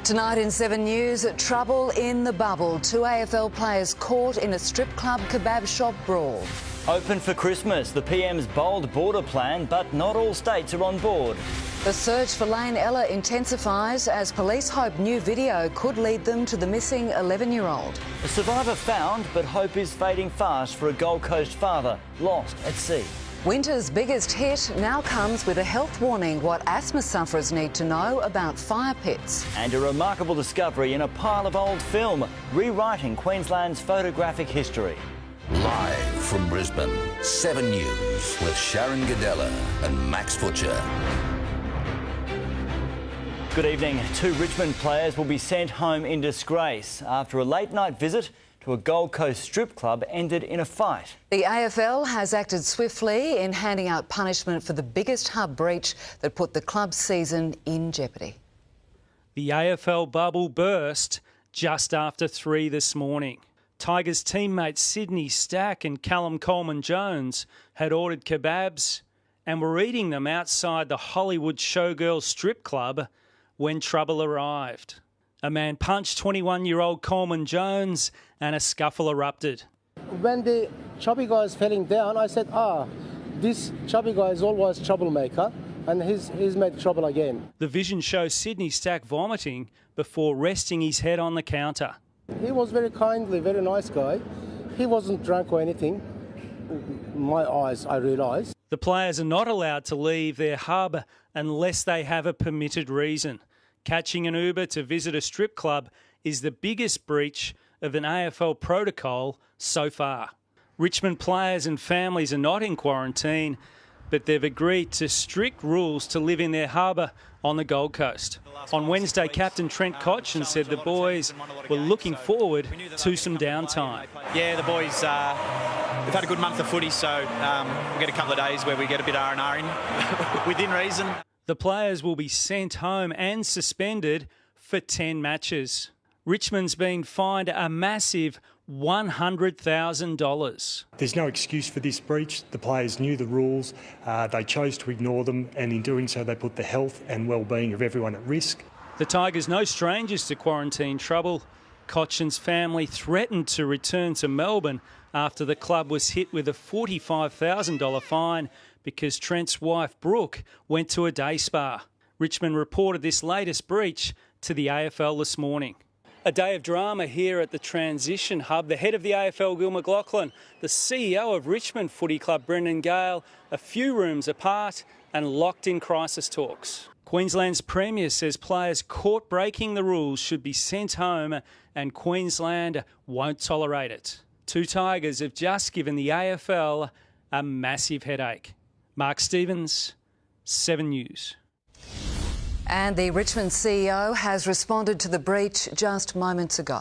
Tonight in 7 News, trouble in the bubble. 2 AFL players caught in a strip club kebab shop brawl. Open for Christmas, the PM's bold border plan, but not all states are on board. The search for Lane Ella intensifies as police hope new video could lead them to the missing 11-year-old. A survivor found, but hope is fading fast for a Gold Coast father lost at sea. Winter's biggest hit now comes with a health warning what asthma sufferers need to know about fire pits. And a remarkable discovery in a pile of old film, rewriting Queensland's photographic history. Live from Brisbane, 7 News with Sharyn Ghidella and Max Futcher. Good evening. 2 Richmond players will be sent home in disgrace after a late-night visit to a Gold Coast strip club ended in a fight. The AFL has acted swiftly in handing out punishment for the biggest hub breach that put the club's season in jeopardy. The AFL bubble burst just after 3 this morning. Tigers teammates Sydney Stack and Callum Coleman-Jones had ordered kebabs and were eating them outside the Hollywood Showgirls strip club when trouble arrived. A man punched 21-year-old Coleman-Jones and a scuffle erupted. When the chubby guy is falling down, I said, this chubby guy is always troublemaker, and he's made trouble again. The vision shows Sydney Stack vomiting before resting his head on the counter. He was very kindly, very nice guy. He wasn't drunk or anything. My eyes, I realised. The players are not allowed to leave their hub unless they have a permitted reason. Catching an Uber to visit a strip club is the biggest breach of an AFL protocol so far. Richmond players and families are not in quarantine, but they've agreed to strict rules to live in their harbour on the Gold Coast. On Wednesday, Captain Trent Cotchin said the boys were looking forward to some downtime. Yeah, the boys, we've had a good month of footy, so we'll get a couple of days where we get a bit R&R in within reason. The players will be sent home and suspended for 10 matches. Richmond's been fined a massive $100,000. There's no excuse for this breach. The players knew the rules, they chose to ignore them, and in doing so they put the health and well-being of everyone at risk. The Tigers no strangers to quarantine trouble. Cotchin's family threatened to return to Melbourne after the club was hit with a $45,000 fine because Trent's wife, Brooke, went to a day spa. Richmond reported this latest breach to the AFL this morning. A day of drama here at the Transition Hub. The head of the AFL, Gil McLachlan, the CEO of Richmond Footy Club, Brendan Gale, a few rooms apart and locked in crisis talks. Queensland's Premier says players caught breaking the rules should be sent home and Queensland won't tolerate it. 2 Tigers have just given the AFL a massive headache. Mark Stevens, 7 News. And the Richmond CEO has responded to the breach just moments ago.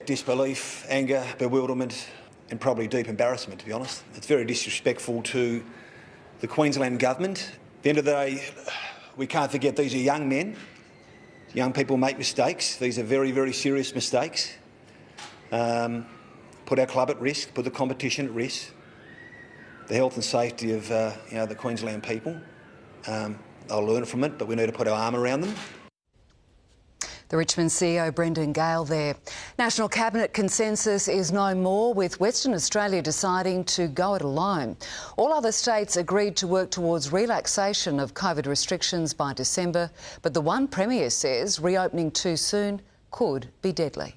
Disbelief, anger, bewilderment and probably deep embarrassment, to be honest. It's very disrespectful to the Queensland government. At the end of the day, we can't forget these are young men. Young people make mistakes. These are very, very serious mistakes. Put our club at risk, put the competition at risk. The health and safety of the Queensland people. They'll learn from it, but we need to put our arm around them. The Richmond CEO, Brendan Gale there. National Cabinet consensus is no more, with Western Australia deciding to go it alone. All other states agreed to work towards relaxation of COVID restrictions by December, but the one Premier says reopening too soon could be deadly.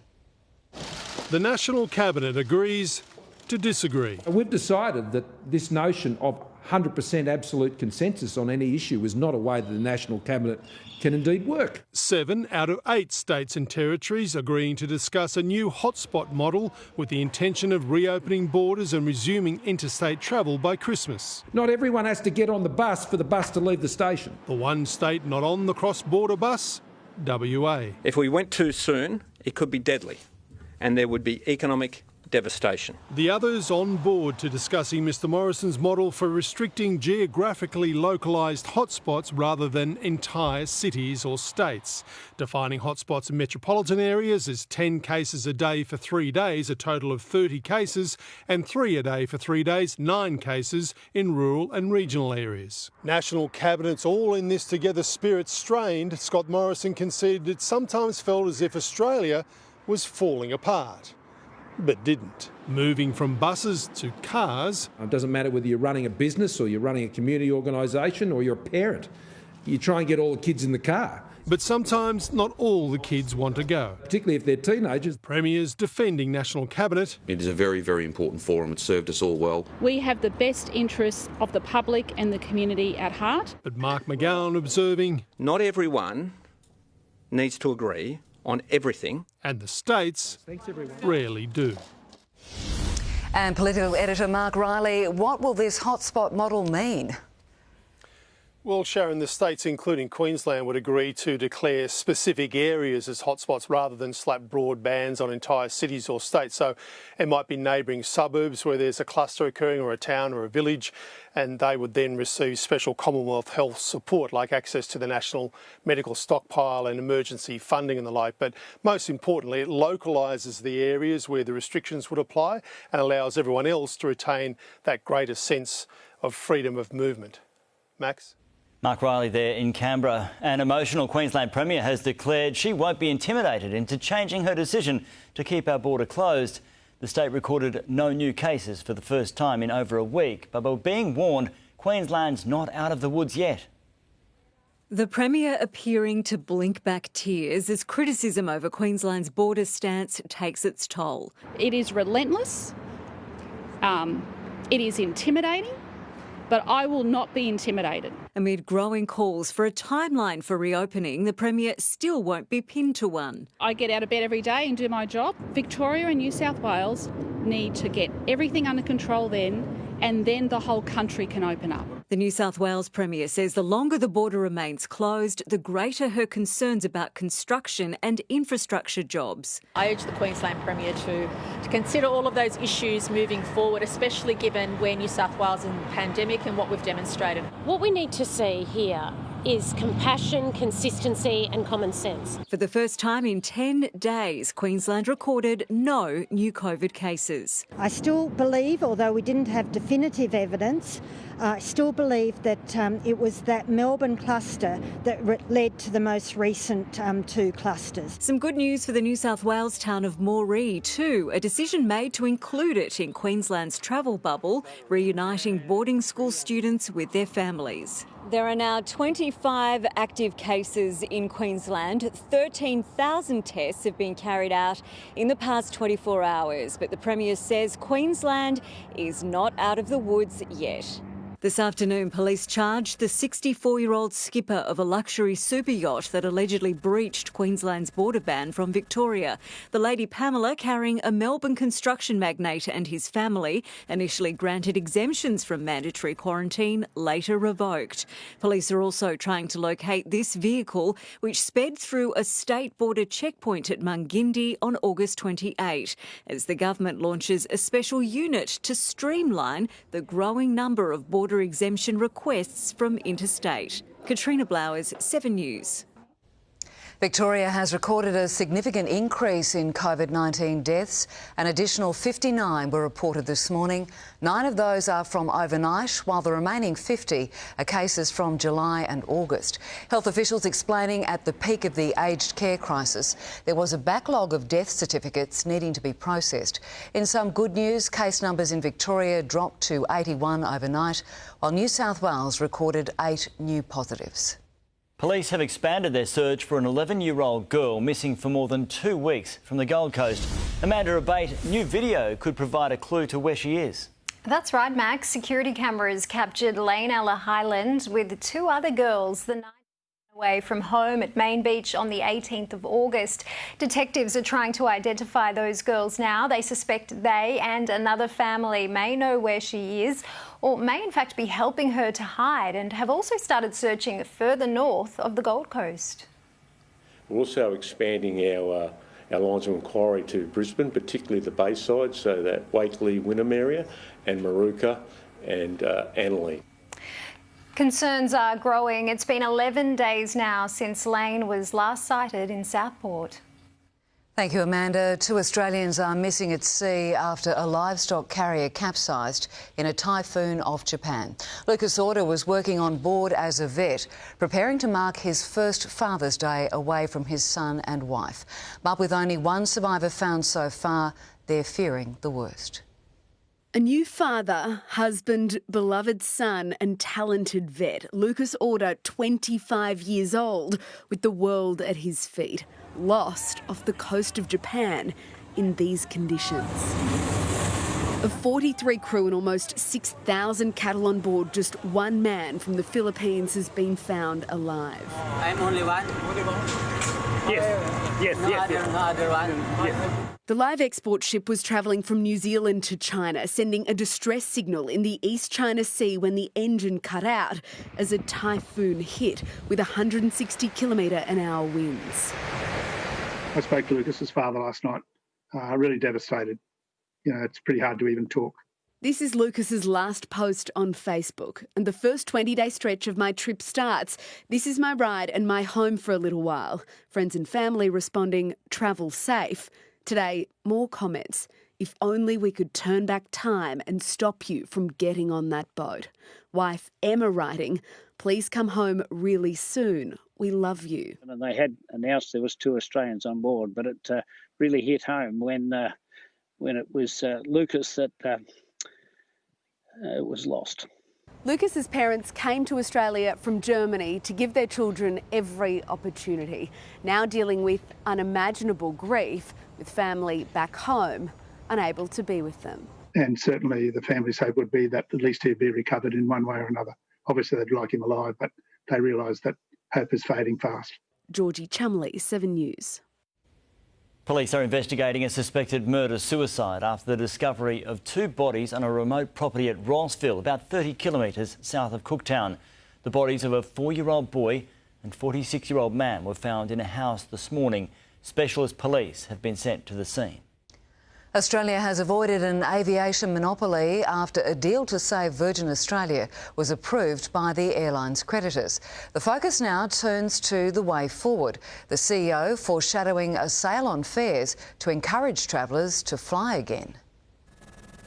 The National Cabinet agrees to disagree. We've decided that this notion of 100% absolute consensus on any issue is not a way that the National Cabinet can indeed work. 7 out of 8 states and territories agreeing to discuss a new hotspot model with the intention of reopening borders and resuming interstate travel by Christmas. Not everyone has to get on the bus for the bus to leave the station. The one state not on the cross-border bus, WA. If we went too soon, it could be deadly, and there would be economic devastation. The others on board to discussing Mr Morrison's model for restricting geographically localised hotspots rather than entire cities or states. Defining hotspots in metropolitan areas as 10 cases a day for 3 days, a total of 30 cases, and 3 a day for 3 days, 9 cases in rural and regional areas. National Cabinet's all in this together spirit strained. Scott Morrison conceded it sometimes felt as if Australia was falling apart. But didn't. Moving from buses to cars. It doesn't matter whether you're running a business or you're running a community organisation or you're a parent. You try and get all the kids in the car. But sometimes not all the kids want to go. Particularly if they're teenagers. Premiers defending National Cabinet. It is a very, very important forum. It's served us all well. We have the best interests of the public and the community at heart. But Mark McGowan observing. Not everyone needs to agree on everything. And the states rarely do. And political editor Mark Riley, what will this hotspot model mean? Well, Sharyn, the states, including Queensland, would agree to declare specific areas as hotspots rather than slap broad bans on entire cities or states. So it might be neighbouring suburbs where there's a cluster occurring, or a town or a village, and they would then receive special Commonwealth health support like access to the national medical stockpile and emergency funding and the like. But most importantly, it localises the areas where the restrictions would apply and allows everyone else to retain that greater sense of freedom of movement. Max? Mark Riley there in Canberra. An emotional Queensland Premier has declared she won't be intimidated into changing her decision to keep our border closed. The state recorded no new cases for the first time in over a week, but we're being warned Queensland's not out of the woods yet. The Premier appearing to blink back tears as criticism over Queensland's border stance takes its toll. It is relentless, it is intimidating, but I will not be intimidated. Amid growing calls for a timeline for reopening, the Premier still won't be pinned to one. I get out of bed every day and do my job. Victoria and New South Wales need to get everything under control then, and then the whole country can open up. The New South Wales Premier says the longer the border remains closed, the greater her concerns about construction and infrastructure jobs. I urge the Queensland Premier to consider all of those issues moving forward, especially given where New South Wales is in the pandemic and what we've demonstrated. What we need to see here is compassion, consistency and common sense. For the first time in 10 days, Queensland recorded no new COVID cases. I still believe, although we didn't have definitive evidence, I still believe that it was that Melbourne cluster that led to the most recent 2 clusters. Some good news for the New South Wales town of Moree too. A decision made to include it in Queensland's travel bubble, reuniting boarding school students with their families. There are now 25 active cases in Queensland. 13,000 tests have been carried out in the past 24 hours. But the Premier says Queensland is not out of the woods yet. This afternoon, police charged the 64-year-old skipper of a luxury super yacht that allegedly breached Queensland's border ban from Victoria. The Lady Pamela, carrying a Melbourne construction magnate and his family, initially granted exemptions from mandatory quarantine, later revoked. Police are also trying to locate this vehicle, which sped through a state border checkpoint at Mungindi on August 28, as the government launches a special unit to streamline the growing number of border exemption requests from interstate. Katrina Blowers, 7 News. Victoria has recorded a significant increase in COVID-19 deaths. An additional 59 were reported this morning. 9 of those are from overnight, while the remaining 50 are cases from July and August. Health officials explaining at the peak of the aged care crisis, there was a backlog of death certificates needing to be processed. In some good news, case numbers in Victoria dropped to 81 overnight, while New South Wales recorded 8 new positives. Police have expanded their search for an 11-year-old girl missing for more than 2 weeks from the Gold Coast. Amanda Abate, new video could provide a clue to where she is. That's right, Max. Security cameras captured Lane Ella Highland with 2 other girls the night away from home at Main Beach on the 18th of August. Detectives are trying to identify those girls now. They suspect they and another family may know where she is, or may in fact be helping her to hide, and have also started searching further north of the Gold Coast. We're also expanding our our lines of inquiry to Brisbane, particularly the Bayside, so that Wakeley, Wynnum area, and Maruka and Annerley. Concerns are growing. It's been 11 days now since Lane was last sighted in Southport. Thank you, Amanda. 2 Australians are missing at sea after a livestock carrier capsized in a typhoon off Japan. Lucas Order was working on board as a vet, preparing to mark his first Father's Day away from his son and wife. But with only one survivor found so far, they're fearing the worst. A new father, husband, beloved son and talented vet, Lucas Order, 25 years old, with the world at his feet, lost off the coast of Japan in these conditions. Of 43 crew and almost 6,000 cattle on board, just one man from the Philippines has been found alive. I'm only one. Yes. No other one. Yes. The live export ship was travelling from New Zealand to China, sending a distress signal in the East China Sea when the engine cut out as a typhoon hit with 160 km/h winds. I spoke to Lucas's father last night, really devastated. You know, it's pretty hard to even talk. This is Lucas's last post on Facebook, and the first 20-day stretch of my trip starts. This is my ride and my home for a little while. Friends and family responding, travel safe. Today, more comments. If only we could turn back time and stop you from getting on that boat. Wife Emma writing, please come home really soon. We love you. And they had announced there was 2 Australians on board, but it really hit home when it was Lucas that was lost. Lucas's parents came to Australia from Germany to give their children every opportunity. Now dealing with unimaginable grief, with family back home unable to be with them. And certainly the family's hope would be that at least he'd be recovered in one way or another. Obviously they'd like him alive, but they realise that hope is fading fast. Georgie Chumley, 7 News. Police are investigating a suspected murder-suicide after the discovery of 2 bodies on a remote property at Rossville, about 30 kilometres south of Cooktown. The bodies of a 4-year-old boy and 46-year-old man were found in a house this morning. Specialist police have been sent to the scene. Australia has avoided an aviation monopoly after a deal to save Virgin Australia was approved by the airline's creditors. The focus now turns to the way forward, the CEO foreshadowing a sale on fares to encourage travellers to fly again.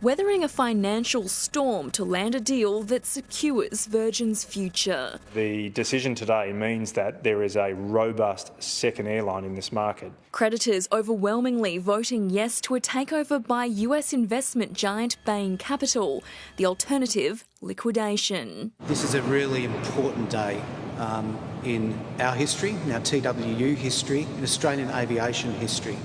Weathering a financial storm to land a deal that secures Virgin's future. The decision today means that there is a robust second airline in this market. Creditors overwhelmingly voting yes to a takeover by US investment giant Bain Capital. The alternative, liquidation. This is a really important day in our history, in our TWU history, in Australian aviation history.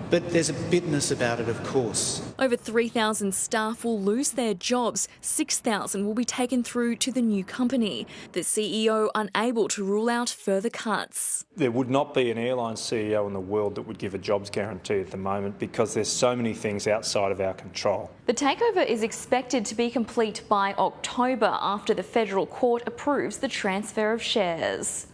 But there's a bitterness about it, of course. Over 3,000 staff will lose their jobs. 6,000 will be taken through to the new company. The CEO unable to rule out further cuts. There would not be an airline CEO in the world that would give a jobs guarantee at the moment because there's so many things outside of our control. The takeover is expected to be complete by October after the federal court approves the transfer of shares.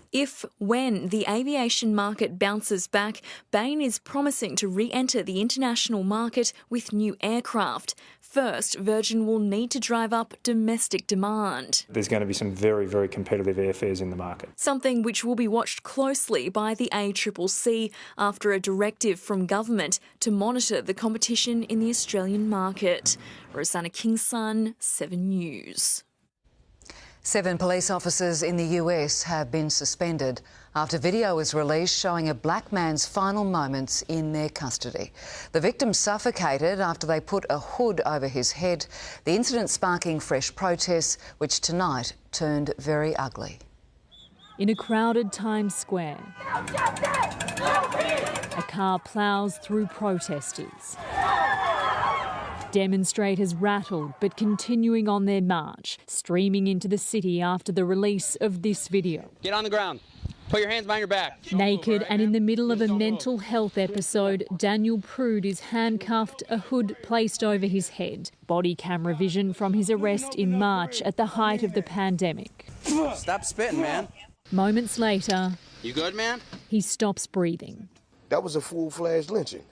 When the aviation market bounces back, Bain is promising to re-enter the international market with new aircraft. First, Virgin will need to drive up domestic demand. There's going to be some very, very competitive airfares in the market. Something which will be watched closely by the ACCC after a directive from government to monitor the competition in the Australian market. Rosanna Kingson, 7 News. 7 police officers in the US have been suspended after video was released showing a black man's final moments in their custody. The victim suffocated after they put a hood over his head, the incident sparking fresh protests, which tonight turned very ugly. In a crowded Times Square, a car ploughs through protesters. Demonstrators rattled but continuing on their march, streaming into the city after the release of this video. Get on the ground. Put your hands behind your back. Naked and in the middle of a mental health episode, Daniel Prude is handcuffed, a hood placed over his head. Body camera vision from his arrest in March at the height of the pandemic. Stop spitting, man. Moments later, you good, man? He stops breathing. That was a full-fledged lynching.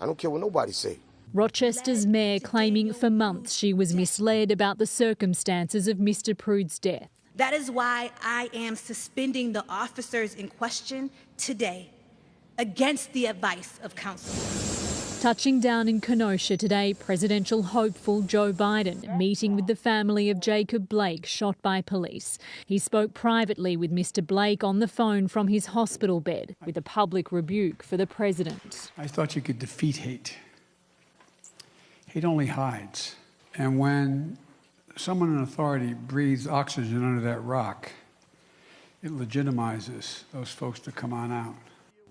I don't care what nobody say. Rochester's mayor claiming for months she was misled about the circumstances of Mr Prude's death. That is why I am suspending the officers in question today against the advice of counsel. Touching down in Kenosha today, presidential hopeful Joe Biden meeting with the family of Jacob Blake shot by police. He spoke privately with Mr Blake on the phone from his hospital bed with a public rebuke for the president. I thought you could defeat hate. Hate only hides. And when someone in authority breathes oxygen under that rock, it legitimizes those folks to come on out.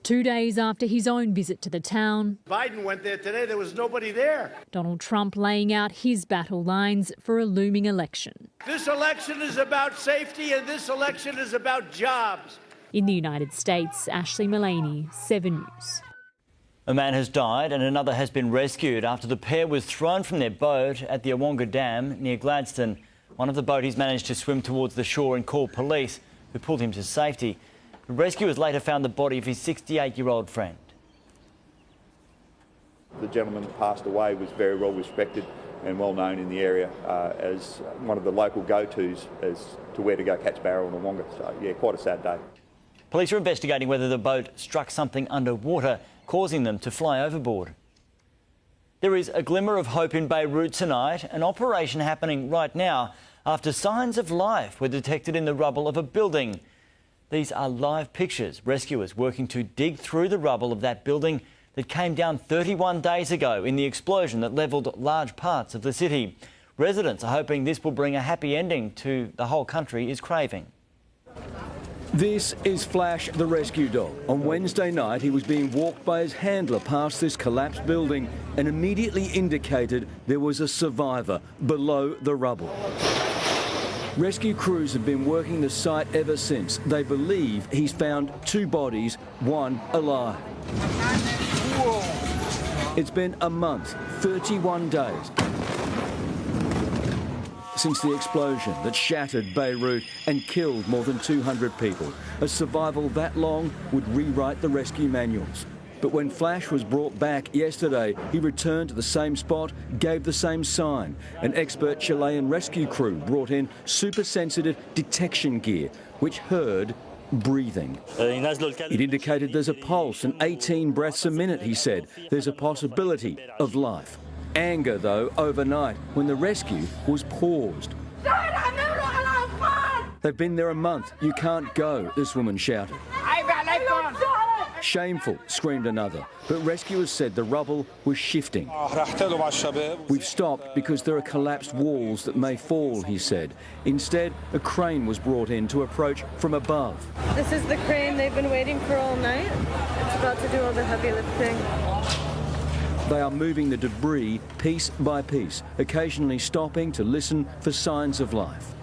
2 days after his own visit to the town, Biden went there today, there was nobody there. Donald Trump laying out his battle lines for a looming election. This election is about safety and this election is about jobs. In the United States, Ashley Mullaney, 7 News. A man has died and another has been rescued after the pair was thrown from their boat at the Awonga Dam near Gladstone. One of the boaties managed to swim towards the shore and call police, who pulled him to safety. The rescuers later found the body of his 68-year-old friend. The gentleman that passed away was very well respected and well known in the area as one of the local go-tos as to where to go catch barrel in Awonga. So, yeah, quite a sad day. Police are investigating whether the boat struck something underwater, causing them to fly overboard. There is a glimmer of hope in Beirut tonight, an operation happening right now after signs of life were detected in the rubble of a building. These are live pictures. Rescuers working to dig through the rubble of that building that came down 31 days ago in the explosion that levelled large parts of the city. Residents are hoping this will bring a happy ending to the whole country is craving. This is Flash, the rescue dog. On Wednesday night, he was being walked by his handler past this collapsed building and immediately indicated there was a survivor below the rubble. Rescue crews have been working the site ever since. They believe he's found 2 bodies, one alive. It's been a month, 31 days, since the explosion that shattered Beirut and killed more than 200 people. A survival that long would rewrite the rescue manuals. But when Flash was brought back yesterday, he returned to the same spot, gave the same sign. An expert Chilean rescue crew brought in super-sensitive detection gear, which heard breathing. It indicated there's a pulse and 18 breaths a minute, he said. There's a possibility of life. Anger, though, overnight when the rescue was paused. They've been there a month. You can't go, this woman shouted. Shameful, screamed another. But rescuers said the rubble was shifting. We've stopped because there are collapsed walls that may fall, he said. Instead, a crane was brought in to approach from above. This is the crane they've been waiting for all night. It's about to do all the heavy lifting. They are moving the debris piece by piece, occasionally stopping to listen for signs of life.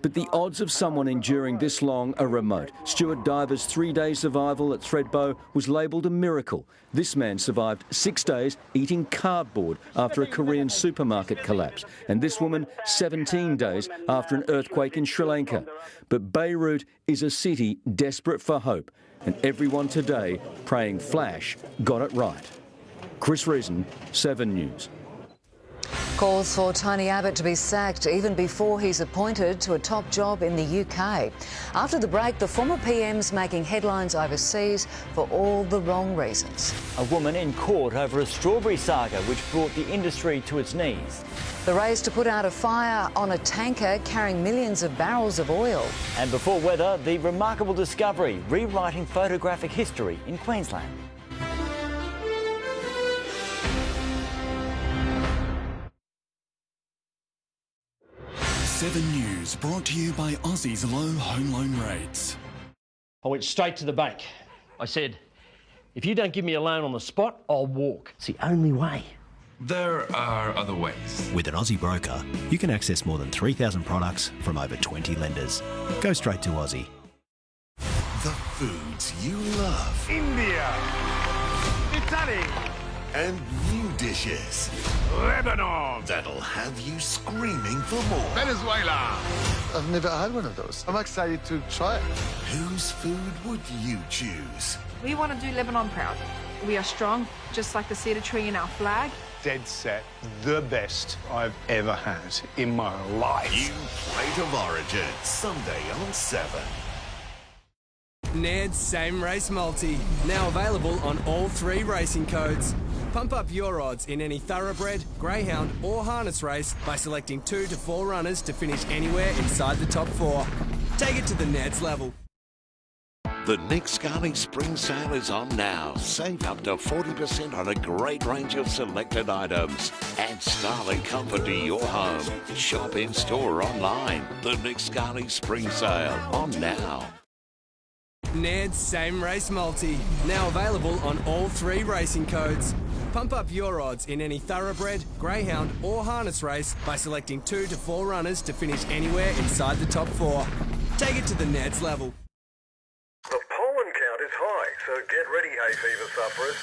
But the odds of someone enduring this long are remote. Stuart Diver's 3-day survival at Thredbo was labelled a miracle. This man survived 6 days eating cardboard after a Korean supermarket collapse. And this woman 17 days after an earthquake in Sri Lanka. But Beirut is a city desperate for hope. And everyone today praying Flash got it right. Chris Reason, 7 News. Calls for Tony Abbott to be sacked even before he's appointed to a top job in the UK. After the break, the former PM's making headlines overseas for all the wrong reasons. A woman in court over a strawberry saga which brought the industry to its knees. The race to put out a fire on a tanker carrying millions of barrels of oil. And before weather, the remarkable discovery rewriting photographic history in Queensland. Seven News brought to you by Aussie's low home loan rates. I went straight to the bank. I said, if you don't give me a loan on the spot, I'll walk. It's the only way. There are other ways. With an Aussie broker, you can access more than 3,000 products from over 20 lenders. Go straight to Aussie. The foods you love. India, Italy, and new dishes. Lebanon! That'll have you screaming for more. Venezuela! I've never had one of those. I'm excited to try it. Whose food would you choose? We want to do Lebanon proud. We are strong, just like the cedar tree in our flag. Dead set, the best I've ever had in my life. New Plate of Origin, Sunday on 7. Ned's Same Race Multi, now available on all 3 racing codes. Pump up your odds in any thoroughbred, greyhound or harness race by selecting 2 to 4 runners to finish anywhere inside the top 4. Take it to the Ned's level. The Nick Scali Spring Sale is on now. Save up to 40% on a great range of selected items. Add style and comfort to your home. Shop in store or online. The Nick Scali Spring Sale on now. Ned's Same Race Multi, now available on all 3 racing codes. Pump up your odds in any thoroughbred, greyhound or harness race by selecting 2 to 4 runners to finish anywhere inside the top 4. Take it to the Ned's level. The pollen count is high, so get ready, hay fever sufferers.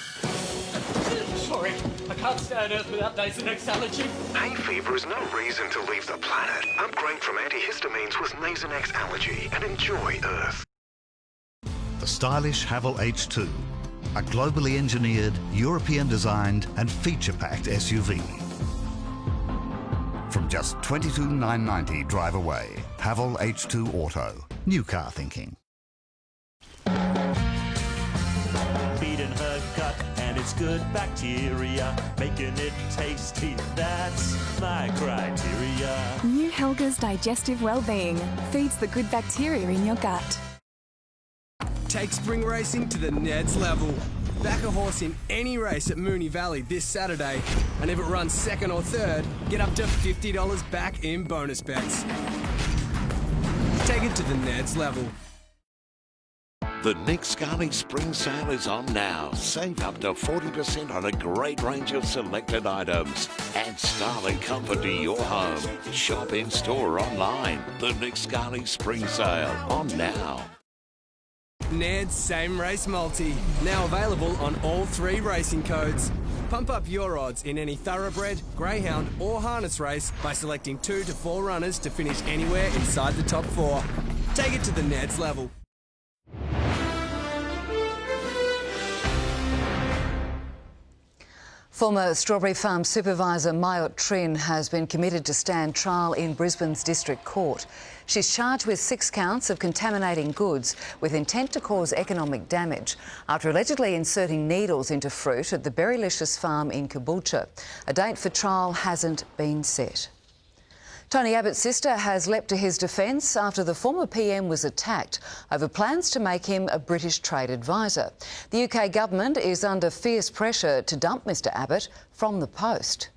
Sorry, I can't stay on Earth without Nasonex allergy. Hay fever is no reason to leave the planet. Upgrade from antihistamines with Nasonex allergy and enjoy Earth. The stylish Haval H2, a globally engineered, European-designed and feature-packed SUV. From just $22,990 drive away. Haval H2 Auto. New car thinking. Feeding her gut and it's good bacteria, making it tasty, that's my criteria. New Helga's Digestive Wellbeing feeds the good bacteria in your gut. Take spring racing to the Ned's level. Back a horse in any race at Moonee Valley this Saturday, and if it runs 2nd or 3rd, get up to $50 back in bonus bets. Take it to the Ned's level. The Nick Scali Spring Sale is on now. Save up to 40% on a great range of selected items. Add style and comfort to your home. Shop in store or online. The Nick Scali Spring Sale on now. Ned's Same Race Multi, now available on all 3 racing codes. Pump up your odds in any thoroughbred, greyhound or harness race by selecting 2 to 4 runners to finish anywhere inside the top 4. Take it to the Ned's level. Former Strawberry Farm supervisor Mayot Trin has been committed to stand trial in Brisbane's District Court. She's charged with 6 counts of contaminating goods with intent to cause economic damage after allegedly inserting needles into fruit at the Berrylicious farm in Caboolture. A date for trial hasn't been set. Tony Abbott's sister has leapt to his defence after the former PM was attacked over plans to make him a British trade advisor. The UK government is under fierce pressure to dump Mr Abbott from the post.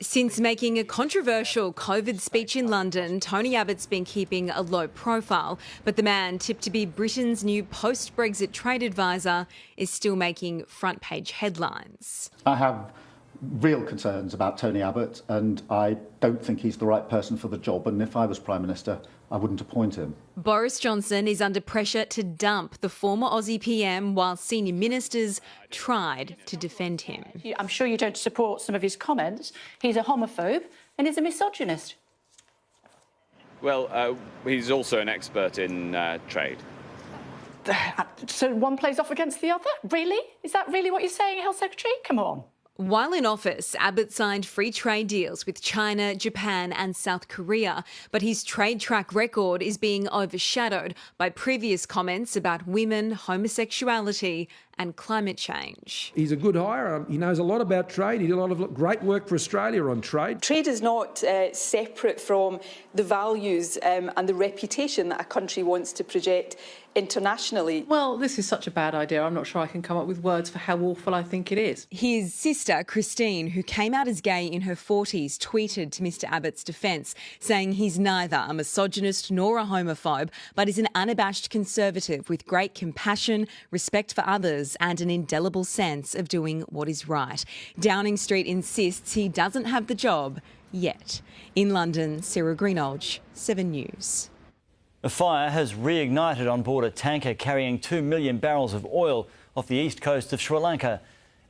Since making a controversial COVID speech in London, Tony Abbott's been keeping a low profile, but the man tipped to be Britain's new post-Brexit trade advisor is still making front-page headlines. I have real concerns about Tony Abbott, and I don't think he's the right person for the job, and if I was Prime Minister, I wouldn't appoint him. Boris Johnson is under pressure to dump the former Aussie PM while senior ministers tried to defend him. I'm sure you don't support some of his comments. He's a homophobe and he's a misogynist. Well, he's also an expert in trade. So one plays off against the other? Really? Is that really what you're saying, Health Secretary? Come on. While in office, Abbott signed free trade deals with China, Japan and South Korea, but his trade track record is being overshadowed by previous comments about women, homosexuality and climate change. He's a good hire. He knows a lot about trade. He did a lot of great work for Australia on trade. Trade is not separate from the values and the reputation that a country wants to project internationally. Well, this is such a bad idea. I'm not sure I can come up with words for how awful I think it is. His sister, Christine, who came out as gay in her 40s, tweeted to Mr Abbott's defence, saying he's neither a misogynist nor a homophobe, but is an unabashed conservative with great compassion, respect for others and an indelible sense of doing what is right. Downing Street insists he doesn't have the job yet. In London, Sarah Greenolge, 7 News. A fire has reignited on board a tanker carrying 2 million barrels of oil off the east coast of Sri Lanka.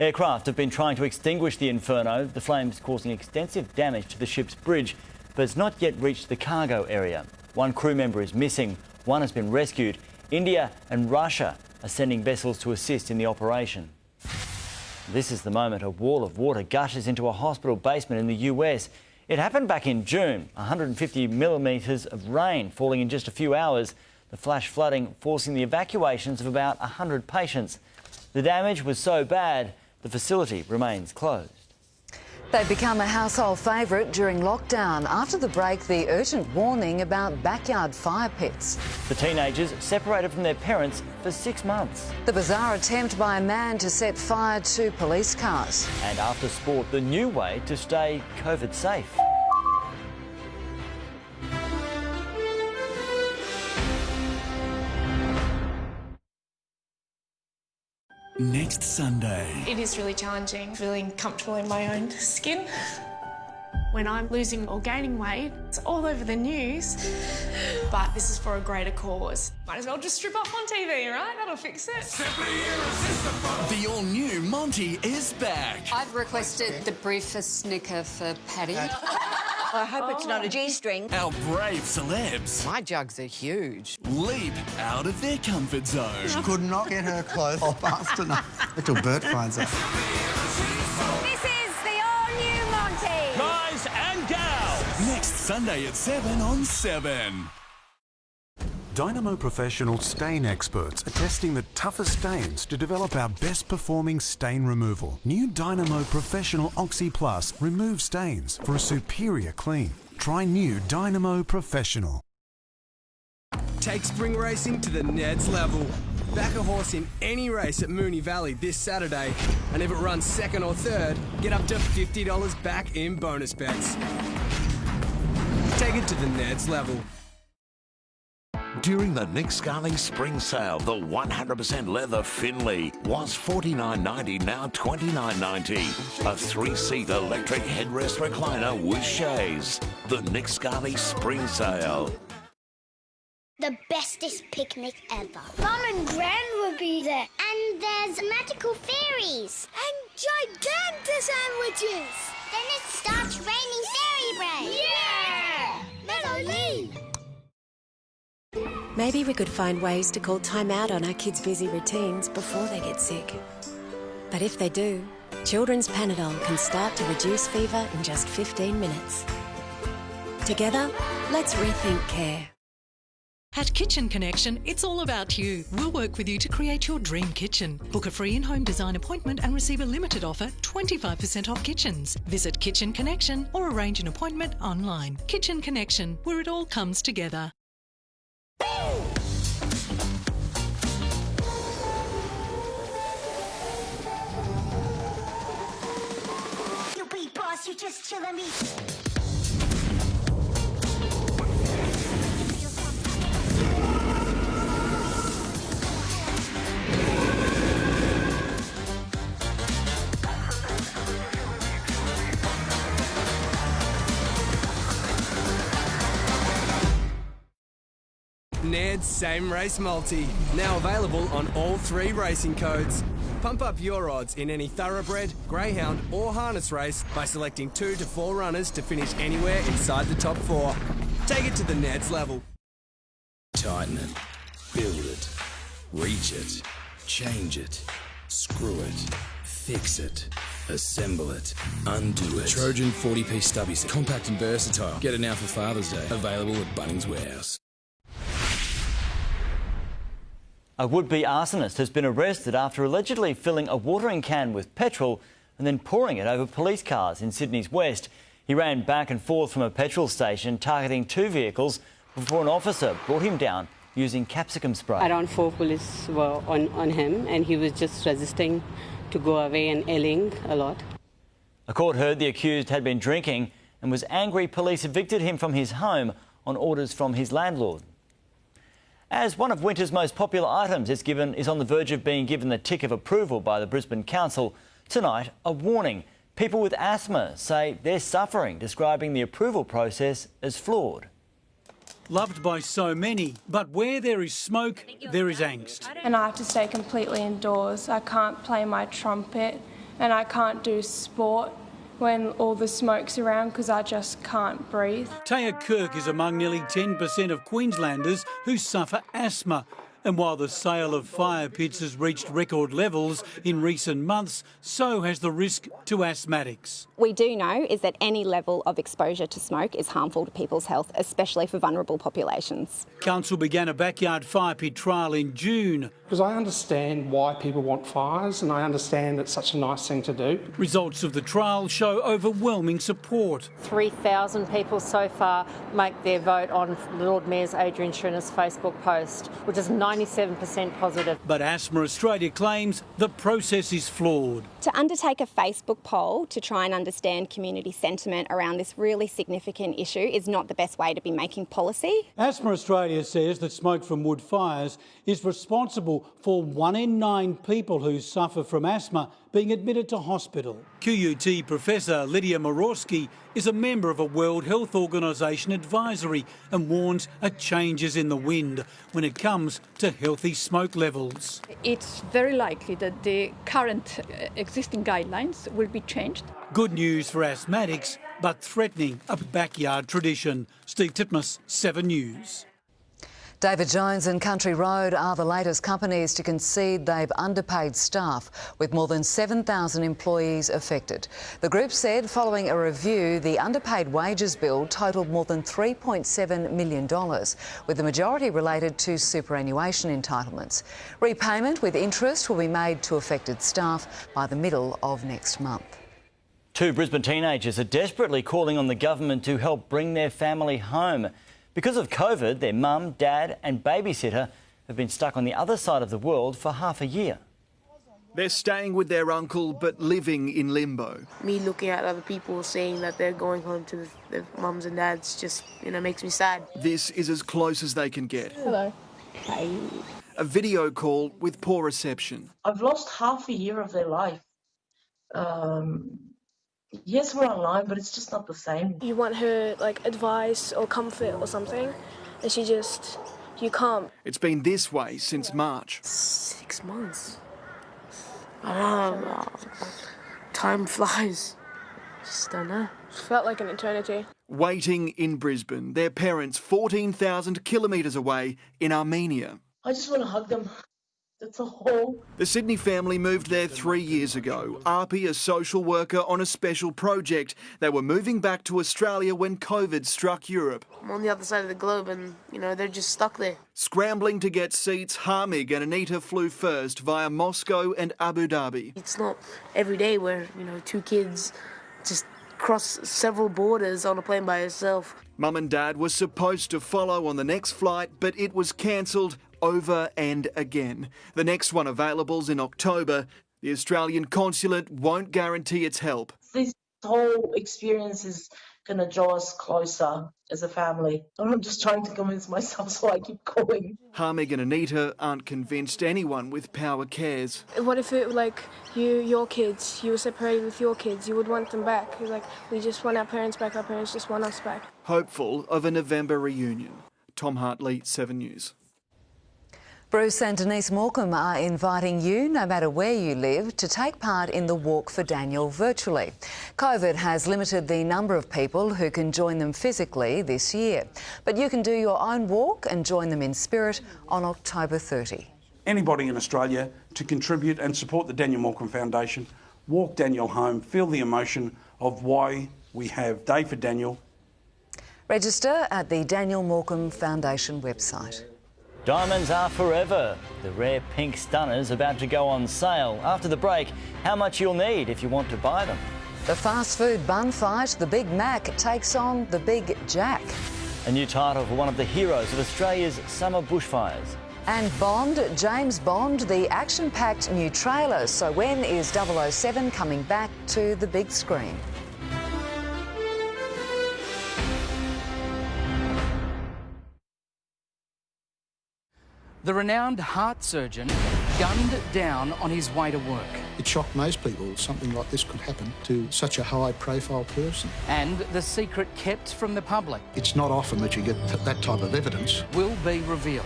Aircraft have been trying to extinguish the inferno, the flames causing extensive damage to the ship's bridge, but it's not yet reached the cargo area. One crew member is missing, one has been rescued. India and Russia are sending vessels to assist in the operation. This is the moment a wall of water gushes into a hospital basement in the US. It happened back in June, 150 millimetres of rain falling in just a few hours, the flash flooding forcing the evacuations of about 100 patients. The damage was so bad, the facility remains closed. They've become a household favourite during lockdown. After the break, the urgent warning about backyard fire pits. The teenagers separated from their parents for 6 months. The bizarre attempt by a man to set fire to police cars. And after sport, the new way to stay COVID safe. Next Sunday. It is really challenging, feeling comfortable in my own skin. When I'm losing or gaining weight, it's all over the news. But this is for a greater cause. Might as well just strip off on TV, right? That'll fix it. The all-new Monty is back. I've requested the briefest snicker for Paddy. I hope it's not a G-string. Our brave celebs. My jugs are huge. Leap out of their comfort zone. She could not get her clothes off fast enough. Until Bert finds her. This is the all-new Monty. Guys and gals. Next Sunday at 7 on 7. Dynamo Professional stain experts are testing the toughest stains to develop our best performing stain removal. New Dynamo Professional Oxy Plus removes stains for a superior clean. Try new Dynamo Professional. Take spring racing to the Ned's level. Back a horse in any race at Moonee Valley this Saturday, and if it runs second or third, get up to $50 back in bonus bets. Take it to the Ned's level. During the Nick Scully Spring Sale, the 100% leather Finley was $49.90, now $29.90. A 3-seat electric headrest recliner with chaise. The Nick Scully Spring Sale. The bestest picnic ever. Mum and Gran will be there. And there's magical fairies. And gigantic sandwiches. Then it starts raining fairy bread. Yeah! Melody! Maybe we could find ways to call time out on our kids' busy routines before they get sick. But if they do, Children's Panadol can start to reduce fever in just 15 minutes. Together, let's rethink care. At Kitchen Connection, it's all about you. We'll work with you to create your dream kitchen. Book a free in-home design appointment and receive a limited offer, 25% off kitchens. Visit Kitchen Connection or arrange an appointment online. Kitchen Connection, where it all comes together. You be boss, you just chill and me. Ned's Same Race Multi, now available on all 3 racing codes. Pump up your odds in any thoroughbred, greyhound or harness race by selecting 2 to 4 runners to finish anywhere inside the top 4. Take it to the Ned's level. Tighten it, build it, reach it, change it, screw it, fix it, assemble it, undo it. Trojan 40-piece stubby set, compact and versatile. Get it now for Father's Day. Available at Bunnings Warehouse. A would-be arsonist has been arrested after allegedly filling a watering can with petrol and then pouring it over police cars in Sydney's west. He ran back and forth from a petrol station, targeting 2 vehicles before an officer brought him down using capsicum spray. Around 4 police were on him and he was just resisting to go away and yelling a lot. A court heard the accused had been drinking and was angry police evicted him from his home on orders from his landlord. As one of winter's most popular items is on the verge of being given the tick of approval by the Brisbane Council, tonight a warning. People with asthma say they're suffering, describing the approval process as flawed. Loved by so many, but where there is smoke, there is angst. And I have to stay completely indoors. I can't play my trumpet and I can't do sport when all the smoke's around because I just can't breathe. Taya Kirk is among nearly 10% of Queenslanders who suffer asthma. And while the sale of fire pits has reached record levels in recent months, so has the risk to asthmatics. We do know is that any level of exposure to smoke is harmful to people's health, especially for vulnerable populations. Council began a backyard fire pit trial in June. Because I understand why people want fires and I understand it's such a nice thing to do. Results of the trial show overwhelming support. 3,000 people so far make their vote on Lord Mayor's Adrian Schrinner's Facebook post, which is 97% positive. But Asthma Australia claims the process is flawed. To undertake a Facebook poll to try and understand community sentiment around this really significant issue is not the best way to be making policy. Asthma Australia says that smoke from wood fires is responsible for 1 in 9 people who suffer from asthma being admitted to hospital. QUT Professor Lydia Morosky is a member of a World Health Organisation advisory and warns of changes in the wind when it comes to healthy smoke levels. It's very likely that the current existing guidelines will be changed. Good news for asthmatics, but threatening a backyard tradition. Steve Titmus, 7 News. David Jones and Country Road are the latest companies to concede they've underpaid staff, with more than 7,000 employees affected. The group said following a review, the underpaid wages bill totalled more than $3.7 million, with the majority related to superannuation entitlements. Repayment with interest will be made to affected staff by the middle of next month. 2 Brisbane teenagers are desperately calling on the government to help bring their family home. Because of COVID, their mum, dad and babysitter have been stuck on the other side of the world for half a year. They're staying with their uncle but living in limbo. Me looking at other people saying that they're going home to their mums and dads just, makes me sad. This is as close as they can get. Hello. Hi. A video call with poor reception. I've lost half a year of their life. Yes, we're online, but it's just not the same. You want her, advice or comfort or something, and you can't. It's been this way since March. 6 months. I don't know. Time flies. Just don't know. It felt like an eternity. Waiting in Brisbane, their parents 14,000 kilometres away in Armenia. I just want to hug them. That's all. The Sydney family moved there 3 years ago. Arpi, a social worker on a special project. They were moving back to Australia when COVID struck Europe. I'm on the other side of the globe and, they're just stuck there. Scrambling to get seats, Hamig and Anita flew first via Moscow and Abu Dhabi. It's not every day where, 2 kids just cross several borders on a plane by herself. Mum and Dad were supposed to follow on the next flight, but it was cancelled over and again. The next one available's in October. The Australian consulate won't guarantee its help. This whole experience is going to draw us closer as a family. I'm just trying to convince myself, so I keep going. Hamig and Anita aren't convinced anyone with power cares. What if it, your kids, you were separated with your kids, you would want them back? We just want our parents back, our parents just want us back. Hopeful of a November reunion. Tom Hartley, 7 News. Bruce and Denise Morecambe are inviting you, no matter where you live, to take part in the Walk for Daniel virtually. COVID has limited the number of people who can join them physically this year, but you can do your own walk and join them in spirit on October 30. Anybody in Australia to contribute and support the Daniel Morecambe Foundation, walk Daniel home, feel the emotion of why we have Day for Daniel. Register at the Daniel Morecambe Foundation website. Diamonds are forever. The rare pink stunners about to go on sale. After the break, how much you'll need if you want to buy them. The fast food bun fight, the Big Mac takes on the Big Jack. A new title for one of the heroes of Australia's summer bushfires. And Bond, James Bond, the action-packed new trailer. So when is 007 coming back to the big screen? The renowned heart surgeon gunned down on his way to work. It shocked most people something like this could happen to such a high-profile person. And the secret kept from the public. It's not often that you get that type of evidence. Will be revealed.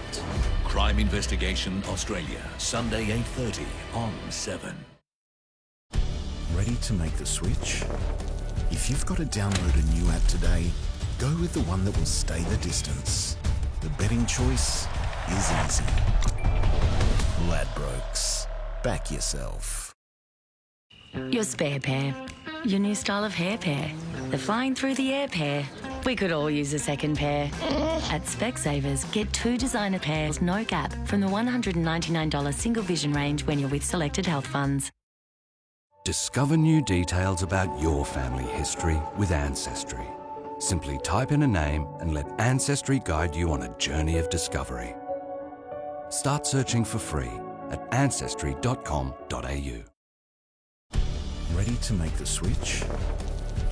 Crime Investigation Australia, Sunday 8:30 on 7. Ready to make the switch? If you've got to download a new app today, go with the one that will stay the distance. The betting choice is easy. Ladbrokes. Back yourself. Your spare pair. Your new style of hair pair. The flying through the air pair. We could all use a second pair. At Specsavers, get 2 designer pairs, no gap, from the $199 single vision range when you're with selected health funds. Discover new details about your family history with Ancestry. Simply type in a name and let Ancestry guide you on a journey of discovery. Start searching for free at ancestry.com.au. Ready to make the switch?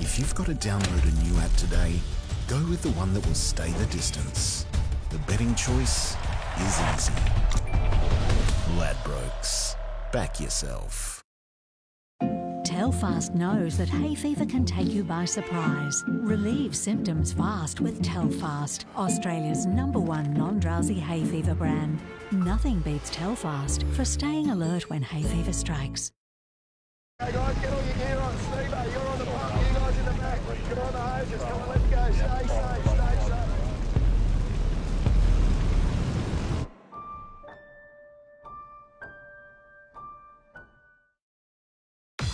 If you've got to download a new app today, go with the one that will stay the distance. The betting choice is easy. Ladbrokes. Back yourself. Telfast knows that hay fever can take you by surprise. Relieve symptoms fast with Telfast, Australia's #1 non-drowsy hay fever brand. Nothing beats Telfast for staying alert when hay fever strikes. Hey guys, get all your gear on. Steve, you're on the front, you guys in the back. Get on the hoses, come on, let's go. Stay safe, stay safe.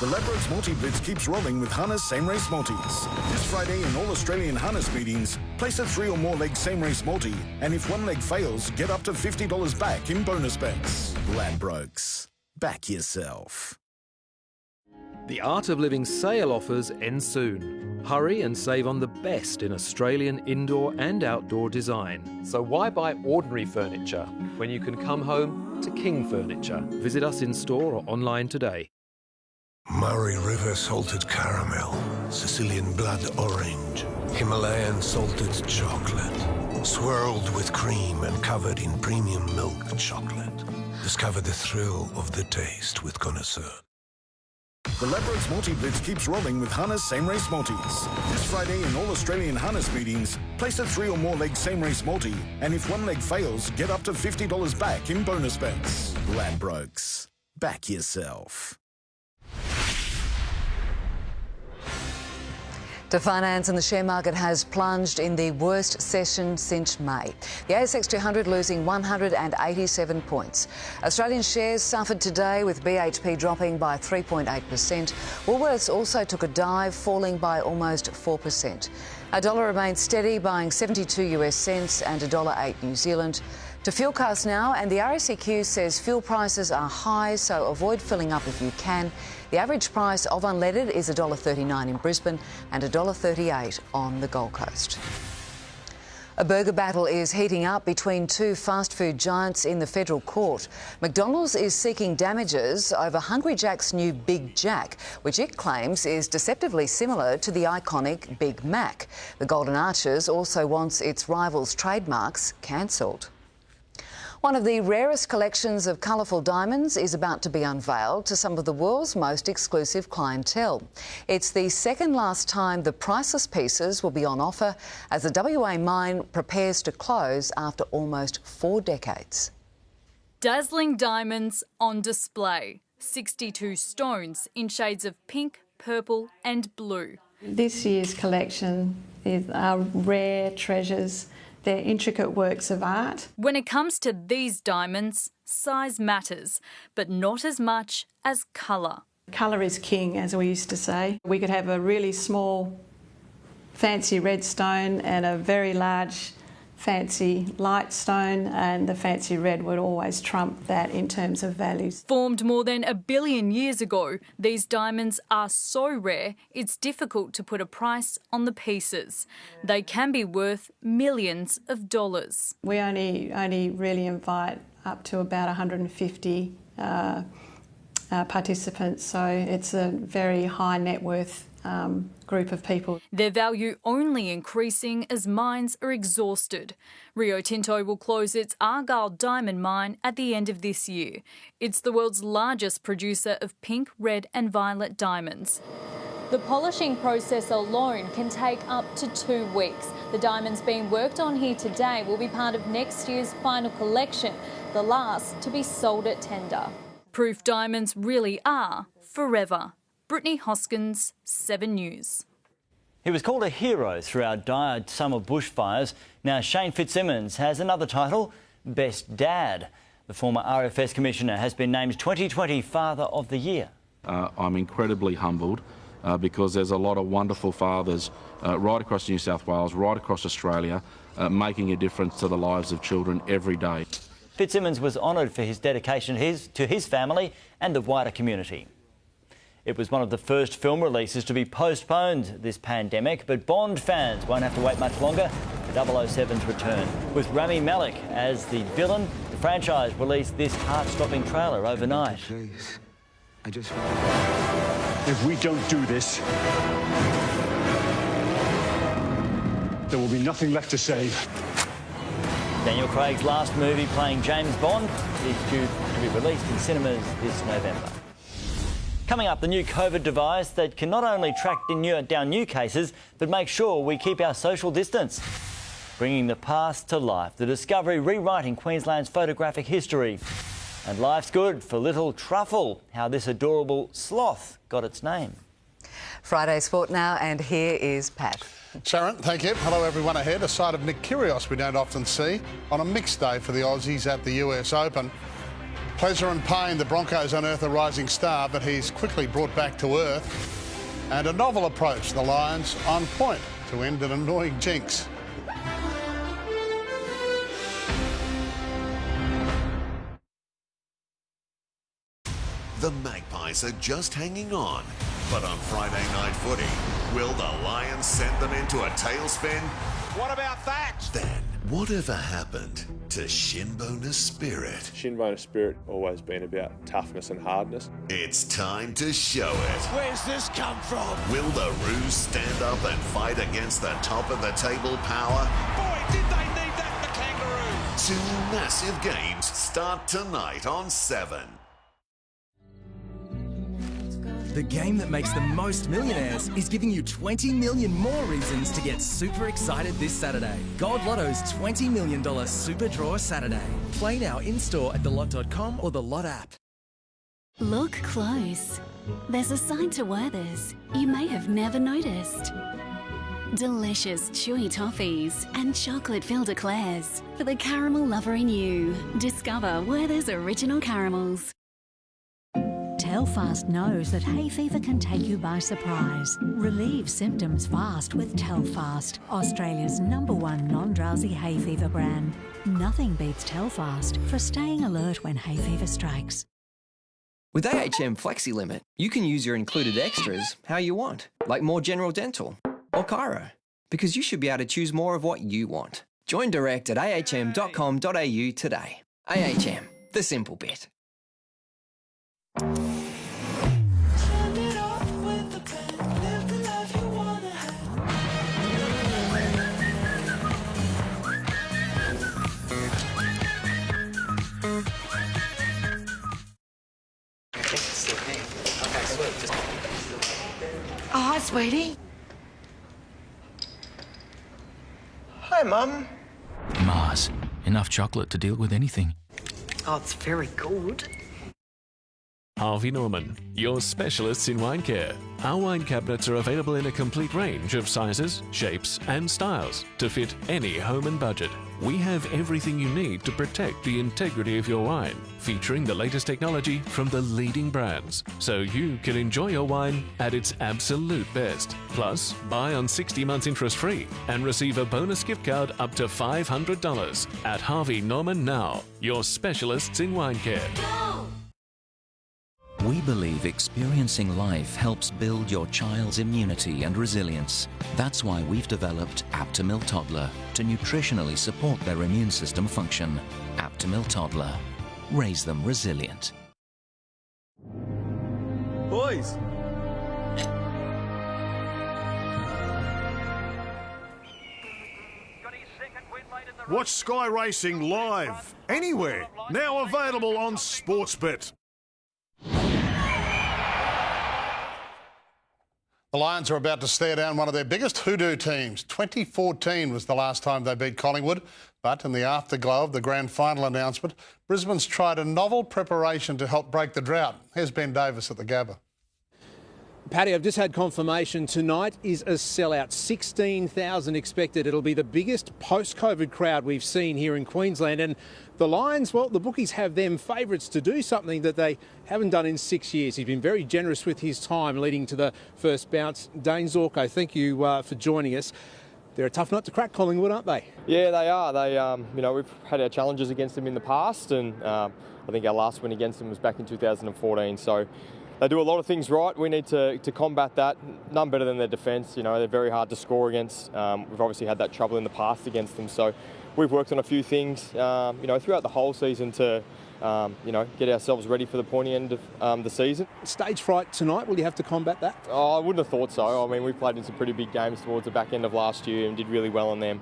The Ladbrokes multi-blitz keeps rolling with harness same-race multis. This Friday in all Australian harness meetings, place a 3 or more leg same-race multi, and if one leg fails, get up to $50 back in bonus bets. Ladbrokes. Back yourself. The Art of Living sale offers end soon. Hurry and save on the best in Australian indoor and outdoor design. So why buy ordinary furniture when you can come home to King Furniture? Visit us in store or online today. Murray River salted caramel, Sicilian blood orange, Himalayan salted chocolate, swirled with cream and covered in premium milk chocolate. Discover the thrill of the taste with Connoisseur. The Ladbrokes multi-blitz keeps rolling with harness same-race multis. This Friday in all Australian harness meetings, place a 3 or more leg same-race multi, and if one leg fails, get up to $50 back in bonus bets. Ladbrokes. Back yourself. To finance, and the share market has plunged in the worst session since May. The ASX 200 losing 187 points. Australian shares suffered today, with BHP dropping by 3.8%. Woolworths also took a dive, falling by almost 4%. Our dollar remains steady, buying 72 US cents and $1.08 New Zealand. To Fuelcast now, and the RACQ says fuel prices are high, so avoid filling up if you can. The average price of unleaded is $1.39 in Brisbane and $1.38 on the Gold Coast. A burger battle is heating up between 2 fast food giants in the federal court. McDonald's is seeking damages over Hungry Jack's new Big Jack, which it claims is deceptively similar to the iconic Big Mac. The Golden Arches also wants its rival's trademarks cancelled. One of the rarest collections of colourful diamonds is about to be unveiled to some of the world's most exclusive clientele. It's the second last time the priceless pieces will be on offer as the WA mine prepares to close after almost 4 decades. Dazzling diamonds on display. 62 stones in shades of pink, purple and blue. This year's collection are rare treasures. They're intricate works of art. When it comes to these diamonds, size matters, but not as much as colour. Colour is king, as we used to say. We could have a really small, fancy red stone and a very large, fancy light stone, and the fancy red would always trump that in terms of values. Formed more than 1 billion years ago, these diamonds are so rare it's difficult to put a price on the pieces. They can be worth millions of dollars. We only really invite up to about 150 participants, so it's a very high net worth group of people. Their value only increasing as mines are exhausted. Rio Tinto will close its Argyle diamond mine at the end of this year. It's the world's largest producer of pink, red and violet diamonds. The polishing process alone can take up to 2 weeks. The diamonds being worked on here today will be part of next year's final collection, the last to be sold at tender. Proof diamonds really are forever. Brittany Hoskins, 7 News. He was called a hero through our dire summer bushfires. Now Shane Fitzsimmons has another title, Best Dad. The former RFS Commissioner has been named 2020 Father of the Year. I'm incredibly humbled because there's a lot of wonderful fathers right across New South Wales, right across Australia, making a difference to the lives of children every day. Fitzsimmons was honoured for his dedication to his family and the wider community. It was one of the first film releases to be postponed this pandemic, but Bond fans won't have to wait much longer for 007's return. With Rami Malek as the villain, the franchise released this heart-stopping trailer overnight. Please, I just... If we don't do this, there will be nothing left to save. Daniel Craig's last movie playing James Bond is due to be released in cinemas this November. Coming up, the new COVID device that can not only track down new cases, but make sure we keep our social distance. Bringing the past to life, the discovery rewriting Queensland's photographic history. And life's good for little Truffle, how this adorable sloth got its name. Friday Sport now, and here is Pat. Sharyn, thank you. Hello everyone ahead. A side of Nick Kyrgios we don't often see on a mixed day for the Aussies at the US Open. Pleasure and pain, the Broncos unearth a rising star, but he's quickly brought back to earth. And a novel approach, the Lions on point to end an annoying jinx. The Magpies are just hanging on. But on Friday Night Footy, will the Lions send them into a tailspin? What about that? Then, whatever happened to Shinboner's spirit? Shinboner's spirit always been about toughness and hardness. It's time to show it. Where's this come from? Will the Roos stand up and fight against the top of the table power? Boy, did they need that in the Kangaroos! 2 massive games start tonight on 7. The game that makes the most millionaires is giving you 20 million more reasons to get super excited this Saturday. Gold Lotto's $20 million Super Draw Saturday. Play now in-store at thelot.com or the Lot app. Look close. There's a side to Werther's you may have never noticed. Delicious chewy toffees and chocolate-filled eclairs. For the caramel lover in you, discover Werther's Original Caramels. Telfast knows that hay fever can take you by surprise. Relieve symptoms fast with Telfast, Australia's #1 non-drowsy hay fever brand. Nothing beats Telfast for staying alert when hay fever strikes. With AHM Flexi Limit, you can use your included extras how you want, like more general dental or chiro, because you should be able to choose more of what you want. Join direct at ahm.com.au today. AHM, the simple bit. Oh, hi, sweetie. Hi, Mum. Mars. Enough chocolate to deal with anything. Oh, it's very good. Harvey Norman, your specialists in wine care. Our wine cabinets are available in a complete range of sizes, shapes and styles to fit any home and budget. We have everything you need to protect the integrity of your wine, featuring the latest technology from the leading brands, so you can enjoy your wine at its absolute best. Plus, buy on 60 months interest-free and receive a bonus gift card up to $500 at Harvey Norman now, your specialists in wine care. We believe experiencing life helps build your child's immunity and resilience. That's why we've developed Aptamil Toddler to nutritionally support their immune system function. Aptamil Toddler. Raise them resilient. Boys! Watch Sky Racing live, anywhere. Now available on Sportsbet. The Lions are about to stare down one of their biggest hoodoo teams. 2014 was the last time they beat Collingwood, but in the afterglow of the grand final announcement, Brisbane's tried a novel preparation to help break the drought. Here's Ben Davis at the Gabba. Paddy, I've just had confirmation tonight is a sellout. 16,000 expected. It'll be the biggest post-COVID crowd we've seen here in Queensland. And the Lions, well, the bookies have them favourites to do something that they haven't done in 6 years. He's been very generous with his time leading to the first bounce. Dane Zorko, thank you for joining us. They're a tough nut to crack, Collingwood, aren't they? Yeah, they are. They, we've had our challenges against them in the past, and I think our last win against them was back in 2014. So they do a lot of things right. We need to combat that. None better than their defence. They're very hard to score against. We've obviously had that trouble in the past against them. So we've worked on a few things, throughout the whole season to, get ourselves ready for the pointy end of the season. Stage fright tonight, will you have to combat that? Oh, I wouldn't have thought so. I mean, we played in some pretty big games towards the back end of last year and did really well on them.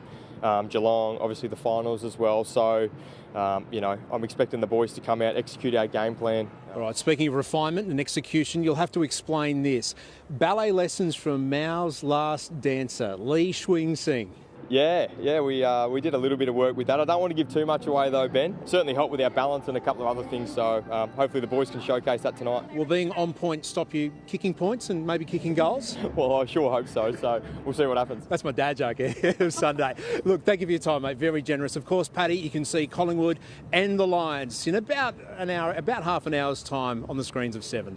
Geelong, obviously the finals as well. So, I'm expecting the boys to come out, execute our game plan. All right, speaking of refinement and execution, you'll have to explain this. Ballet lessons from Mao's last dancer, Lee Swing Sing. Yeah, we did a little bit of work with that. I don't want to give too much away though, Ben. Certainly helped with our balance and a couple of other things, so hopefully the boys can showcase that tonight. Will being on point stop you kicking points and maybe kicking goals? Well, I sure hope so, so we'll see what happens. That's my dad joke of Sunday. Look, thank you for your time, mate. Very generous. Of course, Paddy, you can see Collingwood and the Lions in about half an hour's time on the screens of 7.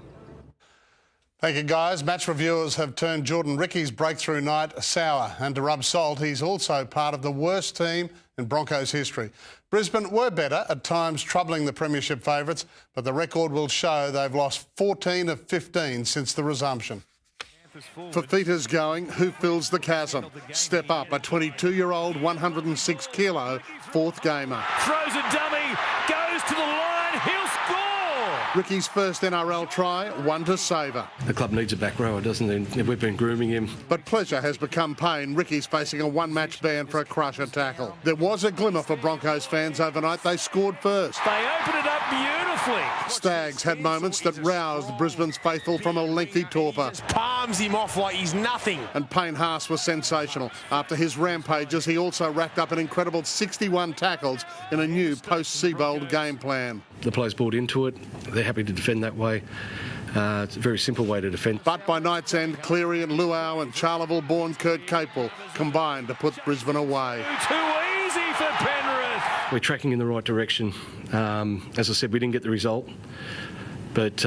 Thank you, guys. Match reviewers have turned Jordan Rickey's breakthrough night sour, and to rub salt, he's also part of the worst team in Broncos history. Brisbane were better, at times troubling the premiership favourites, but the record will show they've lost 14 of 15 since the resumption. Fafita's going, who fills the chasm? Step up, a 22-year-old, 106-kilo, fourth gamer. Throws a dummy, goes to the line, he'll score! Ricky's first NRL try, one to savour. The club needs a back rower, doesn't it? We've been grooming him. But pleasure has become pain. Ricky's facing a one-match ban for a crusher tackle. There was a glimmer for Broncos fans overnight. They scored first. They opened it up beautifully. Staggs had moments that roused Brisbane's faithful from a lengthy torpor. Palms him off like he's nothing. And Payne Haas was sensational. After his rampages, he also racked up an incredible 61 tackles in a new post-Seabold game plan. The players bought into it. They're happy to defend that way. It's a very simple way to defend. But by night's end, Cleary and Luau and Charleville-born Kurt Capewell combined to put Brisbane away. Too easy for Penrith. We're tracking in the right direction. As I said, we didn't get the result, but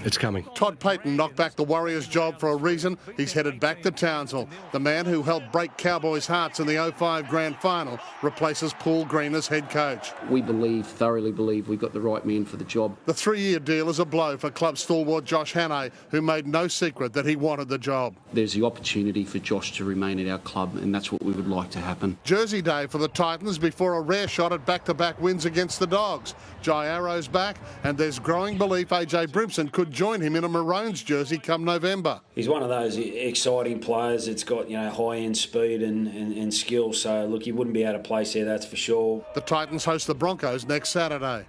it's coming. Todd Payton knocked back the Warriors' job for a reason. He's headed back to Townsville. The man who helped break Cowboys' hearts in the 05 Grand Final replaces Paul Green as head coach. We thoroughly believe we got the right man for the job. The 3-year deal is a blow for club stalwart Josh Hannay, who made no secret that he wanted the job. There's the opportunity for Josh to remain at our club, and that's what we would like to happen. Jersey Day for the Titans before a rare shot at back-to-back wins against the Dogs. Jai Arrow's back, and there's growing belief AJ Brimson could join him in a Maroons jersey come November. He's one of those exciting players that's got high-end speed and skill, so look, he wouldn't be out of place there, that's for sure. The Titans host the Broncos next Saturday.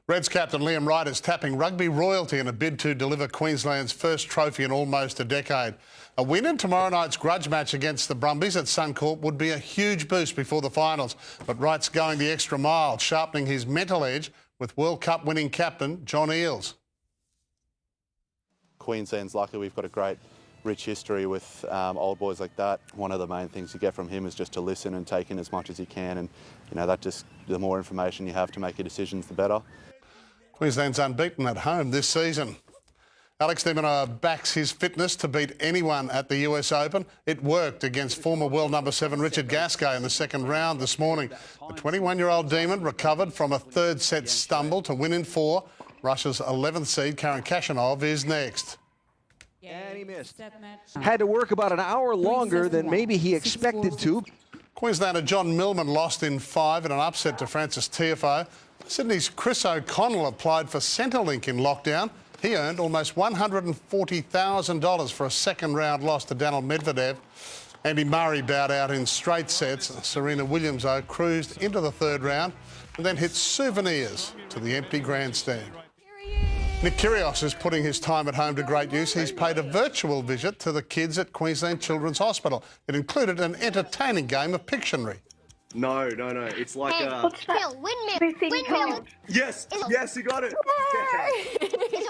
Reds captain Liam Wright is tapping rugby royalty in a bid to deliver Queensland's first trophy in almost a decade. A win in tomorrow night's grudge match against the Brumbies at Suncorp would be a huge boost before the finals, but Wright's going the extra mile, sharpening his mental edge with World Cup winning captain John Eales. Queensland's lucky we've got a great rich history with old boys like that. One of the main things you get from him is just to listen and take in as much as you can, and that just, the more information you have to make your decisions, the better. Queensland's unbeaten at home this season. Alex de Minaur backs his fitness to beat anyone at the US Open. It worked against former world number 7 Richard Gasquet in the second round this morning. The 21-year-old Demon recovered from a third set stumble to win in 4. Russia's 11th seed Karen Khachanov is next. And he missed. Had to work about an hour longer than maybe he expected to. Queenslander John Millman lost in 5 in an upset to Francis Tiafoe. Sydney's Chris O'Connell applied for Centrelink in lockdown. He earned almost $140,000 for a second-round loss to Daniil Medvedev. Andy Murray bowed out in straight sets. Serena Williams, though, cruised into the third round and then hit souvenirs to the empty grandstand. Nick Kyrgios is putting his time at home to great use. He's paid a virtual visit to the kids at Queensland Children's Hospital. It included an entertaining game of Pictionary. No. It's like a... Windmill. Yes, you got it.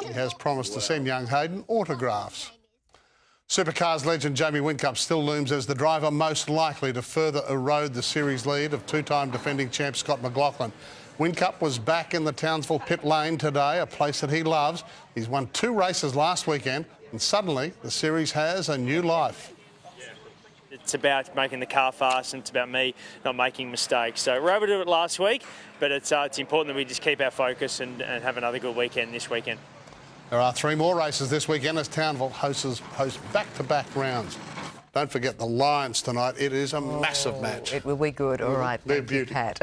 He has promised to send young Hayden autographs. Supercars legend Jamie Whincup still looms as the driver most likely to further erode the series lead of two-time defending champ Scott McLaughlin. Whincup was back in the Townsville pit lane today, a place that he loves. He's won 2 races last weekend, and suddenly the series has a new life. It's about making the car fast, and it's about me not making mistakes. So we're able to do it last week, but it's important that we just keep our focus and have another good weekend this weekend. There are 3 more races this weekend as Townsville host back-to-back rounds. Don't forget the Lions tonight. It is a massive match. It will be good. All right, They're thank you, beauty. Pat.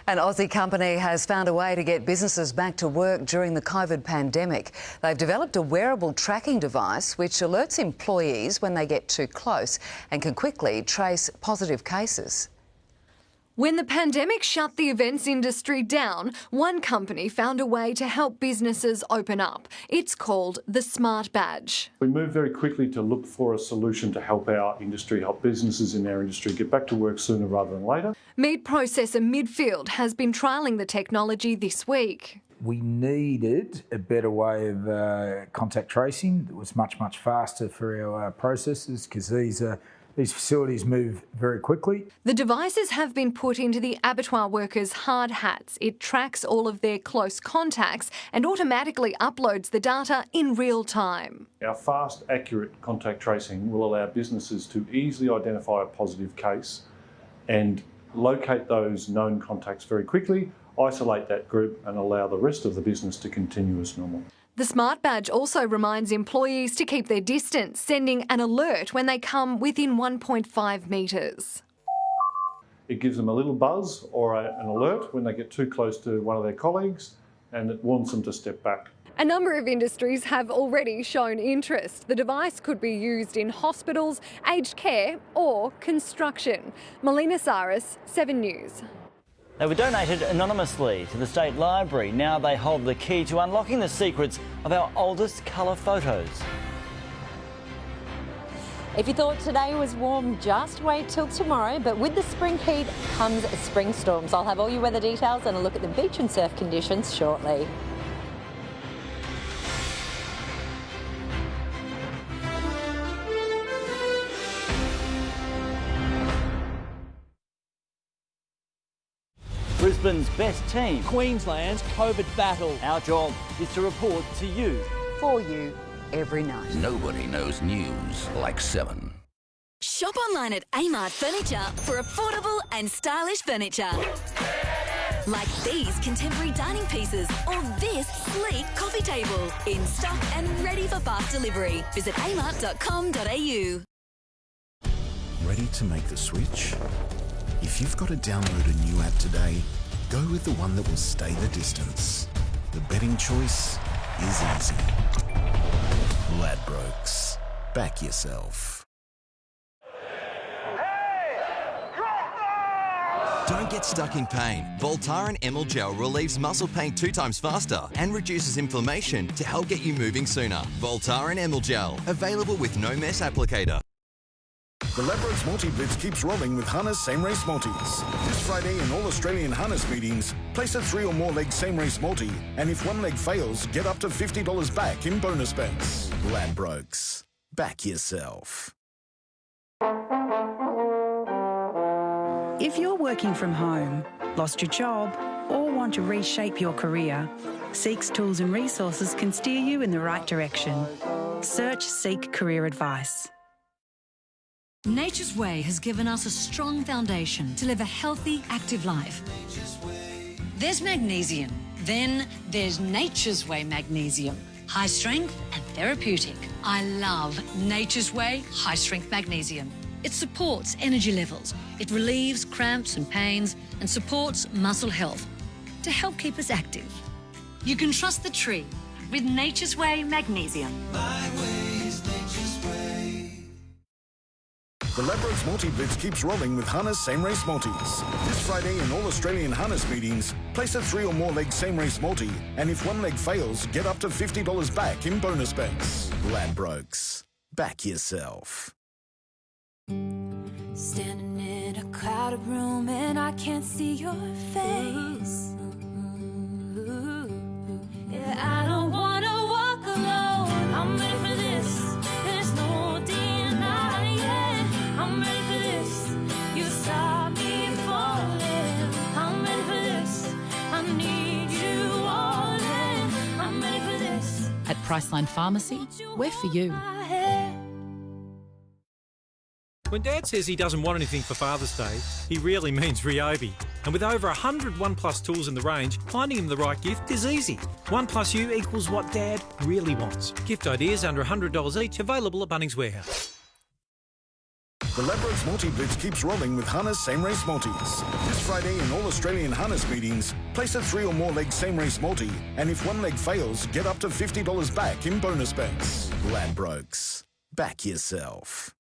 An Aussie company has found a way to get businesses back to work during the COVID pandemic. They've developed a wearable tracking device which alerts employees when they get too close and can quickly trace positive cases. When the pandemic shut the events industry down, one company found a way to help businesses open up. It's called the Smart Badge. We moved very quickly to look for a solution to help our industry, help businesses in our industry get back to work sooner rather than later. Meat processor Midfield has been trialling the technology this week. We needed a better way of contact tracing that was much faster for our processes, because these facilities move very quickly. The devices have been put into the abattoir workers' hard hats. It tracks all of their close contacts and automatically uploads the data in real time. Our fast, accurate contact tracing will allow businesses to easily identify a positive case and locate those known contacts very quickly, isolate that group and allow the rest of the business to continue as normal. The Smart Badge also reminds employees to keep their distance, sending an alert when they come within 1.5 metres. It gives them a little buzz or an alert when they get too close to one of their colleagues, and it warns them to step back. A number of industries have already shown interest. The device could be used in hospitals, aged care or construction. Melina Saris, 7 News. They were donated anonymously to the State Library. Now they hold the key to unlocking the secrets of our oldest colour photos. If you thought today was warm, just wait till tomorrow. But with the spring heat comes spring storms. I'll have all your weather details and a look at the beach and surf conditions shortly. Brisbane's best team. Queensland's COVID battle. Our job is to report to you. For you, every night. Nobody knows news like 7. Shop online at Amart Furniture for affordable and stylish furniture. Like these contemporary dining pieces or this sleek coffee table. In stock and ready for fast delivery. Visit amart.com.au. Ready to make the switch? If you've got to download a new app today, go with the one that will stay the distance. The betting choice is easy. Ladbrokes. Back yourself. Don't get stuck in pain. Voltaren Emyl Gel relieves muscle pain 2 times faster and reduces inflammation to help get you moving sooner. Voltaren Emyl Gel, available with no mess applicator. The Ladbrokes multi-blitz keeps rolling with harness same-race multis. This Friday in all Australian harness meetings, place a 3 or more leg same-race multi, and if one leg fails, get up to $50 back in bonus bets. Ladbrokes. Back yourself. If you're working from home, lost your job, or want to reshape your career, Seek's tools and resources can steer you in the right direction. Search Seek Career Advice. Nature's Way has given us a strong foundation to live a healthy, active life. There's magnesium. Then there's Nature's Way magnesium. High strength and therapeutic. I love Nature's Way high strength magnesium. It supports energy levels. It relieves cramps and pains and supports muscle health to help keep us active. You can trust the tree with Nature's Way magnesium. My way is Nature's Way. The Ladbrokes multi-blitz keeps rolling with harness same-race multis. This Friday in all Australian harness meetings, place a 3 or more leg same-race multi, and if one leg fails, get up to $50 back in bonus bets. Ladbrokes. Back yourself. Standing in a crowd. crowded room and I can't see your face. Yeah, I don't wanna walk alone. I'm ready for this. There's no denying it. I'm ready for this. You saw me falling. I'm ready for this. I need you all in. I'm ready for this. At Priceline Pharmacy, we're for you. When Dad says he doesn't want anything for Father's Day, he really means Ryobi. And with over 100 One Plus tools in the range, finding him the right gift is easy. One Plus U equals what Dad really wants. Gift ideas under $100 each, available at Bunnings Warehouse. The Ladbrokes Multi-Blitz keeps rolling with harness same-race multis. This Friday in all Australian harness meetings, place a 3 or more leg same-race multi, and if one leg fails, get up to $50 back in bonus bets. Ladbrokes. Back yourself.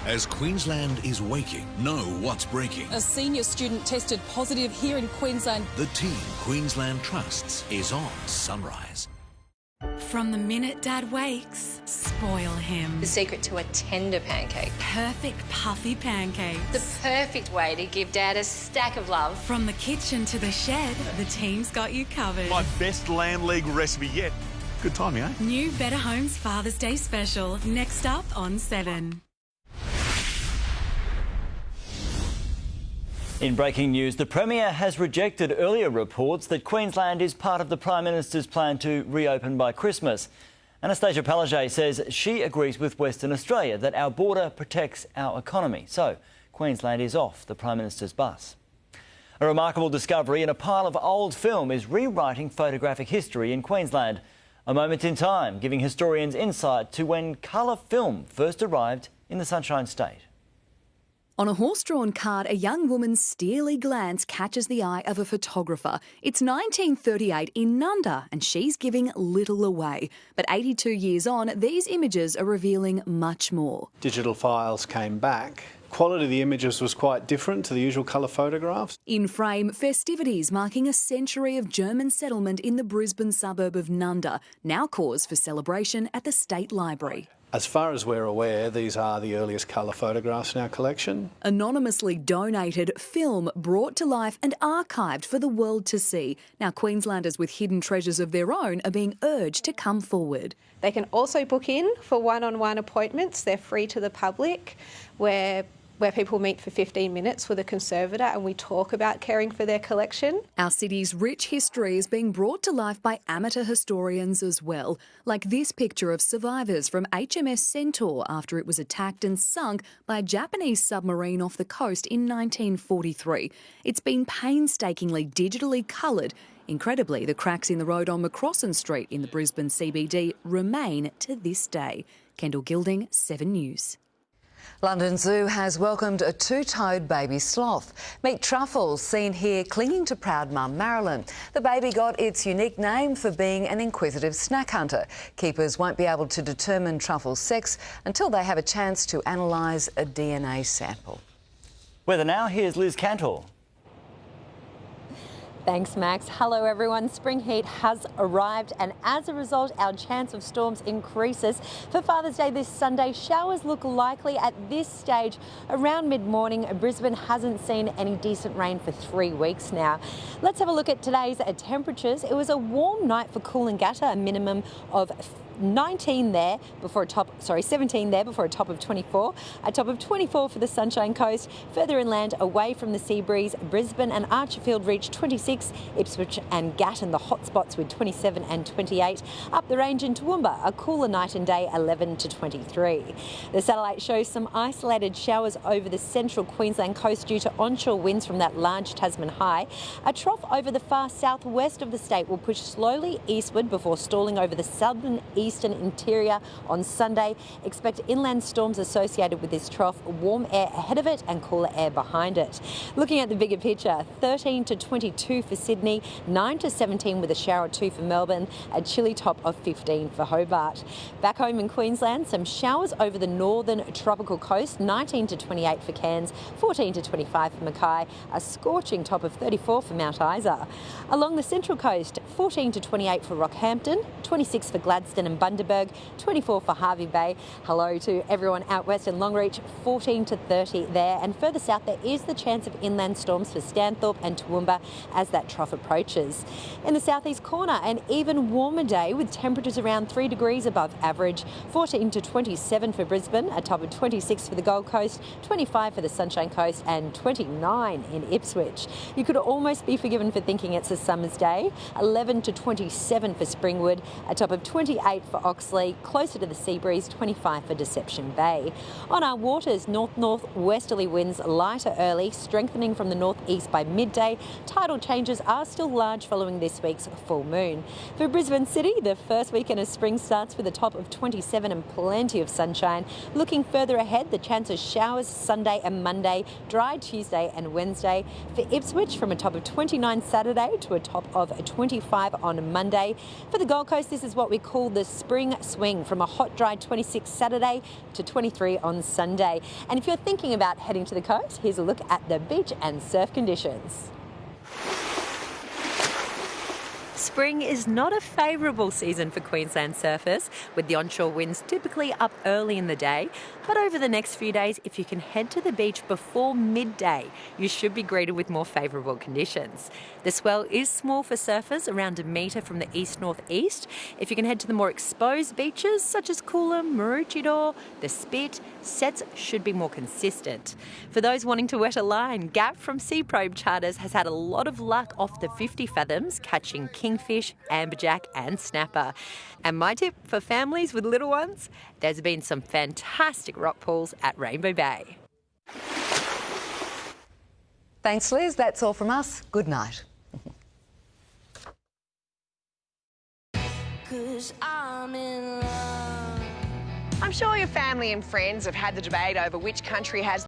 As Queensland is waking, know what's breaking. A senior student tested positive here in Queensland. The team Queensland trusts is on Sunrise. From the minute Dad wakes, spoil him. The secret to a tender pancake. Perfect puffy pancakes. The perfect way to give Dad a stack of love. From the kitchen to the shed, the team's got you covered. My best lamb leg recipe yet. Good timing, eh? New Better Homes Father's Day special, next up on 7. In breaking news, the Premier has rejected earlier reports that Queensland is part of the Prime Minister's plan to reopen by Christmas. Anastasia Palaszczuk says she agrees with Western Australia that our border protects our economy. So, Queensland is off the Prime Minister's bus. A remarkable discovery in a pile of old film is rewriting photographic history in Queensland. A moment in time, giving historians insight to when colour film first arrived in the Sunshine State. On a horse-drawn cart, a young woman's steely glance catches the eye of a photographer. It's 1938 in Nunda, and she's giving little away. But 82 years on, these images are revealing much more. Digital files came back. Quality of the images was quite different to the usual colour photographs. In frame, festivities marking a century of German settlement in the Brisbane suburb of Nunda, now cause for celebration at the State Library. As far as we're aware, these are the earliest colour photographs in our collection. Anonymously donated, film brought to life and archived for the world to see. Now Queenslanders with hidden treasures of their own are being urged to come forward. They can also book in for one-on-one appointments. They're free to the public, where people meet for 15 minutes with a conservator and we talk about caring for their collection. Our city's rich history is being brought to life by amateur historians as well, like this picture of survivors from HMS Centaur after it was attacked and sunk by a Japanese submarine off the coast in 1943. It's been painstakingly digitally coloured. Incredibly, the cracks in the road on Macrossan Street in the Brisbane CBD remain to this day. Kendall Gilding, 7 News. London Zoo has welcomed a two-toed baby sloth. Meet Truffles, seen here clinging to proud mum Marilyn. The baby got its unique name for being an inquisitive snack hunter. Keepers won't be able to determine Truffles' sex until they have a chance to analyse a DNA sample. Weather now, here's Liz Cantor. Thanks, Max. Hello, everyone. Spring heat has arrived, and as a result, our chance of storms increases. For Father's Day this Sunday, showers look likely at this stage around mid-morning. Brisbane hasn't seen any decent rain for 3 weeks now. Let's have a look at today's temperatures. It was a warm night for Coolangatta, a minimum of 17 there before a top, 17 there before a top of 24. A top of 24 for the Sunshine Coast. Further inland, away from the sea breeze, Brisbane and Archerfield reached 26. Ipswich and Gatton, the hot spots with 27 and 28. Up the range in Toowoomba, a cooler night and day, 11 to 23. The satellite shows some isolated showers over the central Queensland coast due to onshore winds from that large Tasman high. A trough over the far southwest of the state will push slowly eastward before stalling over the southern eastern interior on Sunday. Expect inland storms associated with this trough, warm air ahead of it and cooler air behind it. Looking at the bigger picture, 13 to 22 for Sydney, 9 to 17 with a shower or two for Melbourne, a chilly top of 15 for Hobart. Back home in Queensland, some showers over the northern tropical coast, 19 to 28 for Cairns, 14 to 25 for Mackay, a scorching top of 34 for Mount Isa. Along the central coast, 14 to 28 for Rockhampton, 26 for Gladstone and Bundaberg, 24 for Hervey Bay. Hello to everyone out west in Longreach, 14 to 30 there. And further south, there is the chance of inland storms for Stanthorpe and Toowoomba as that trough approaches. In the southeast corner, an even warmer day with temperatures around 3 degrees above average, 14 to 27 for Brisbane, a top of 26 for the Gold Coast, 25 for the Sunshine Coast and 29 in Ipswich. You could almost be forgiven for thinking it's a summer's day. 11 to 27 for Springwood, a top of 28 for Oxley, closer to the sea breeze, 25 for Deception Bay. On our waters, north-northwesterly winds lighter early, strengthening from the northeast by midday. Tidal changes are still large following this week's full moon. For Brisbane City, the first weekend of spring starts with a top of 27 and plenty of sunshine. Looking further ahead, the chance of showers Sunday and Monday, dry Tuesday and Wednesday. For Ipswich, from a top of 29 Saturday to a top of 25 on Monday. For the Gold Coast, this is what we call the spring swing, from a hot, dry 26 Saturday to 23 on Sunday. And if you're thinking about heading to the coast, here's a look at the beach and surf conditions. Spring is not a favourable season for Queensland surfers, with the onshore winds typically up early in the day. But over the next few days, if you can head to the beach before midday, you should be greeted with more favourable conditions. The swell is small for surfers, around a metre from the east-northeast. If you can head to the more exposed beaches, such as Coolum, Maroochydore, the Spit, sets should be more consistent. For those wanting to wet a line, Gap from Sea Probe Charters has had a lot of luck off the 50 fathoms, catching kingfish, amberjack and snapper. And my tip for families with little ones, there's been some fantastic rock pools at Rainbow Bay. Thanks, Liz. That's all from us. Good night. 'Cause I'm in love. I'm sure your family and friends have had the debate over which country has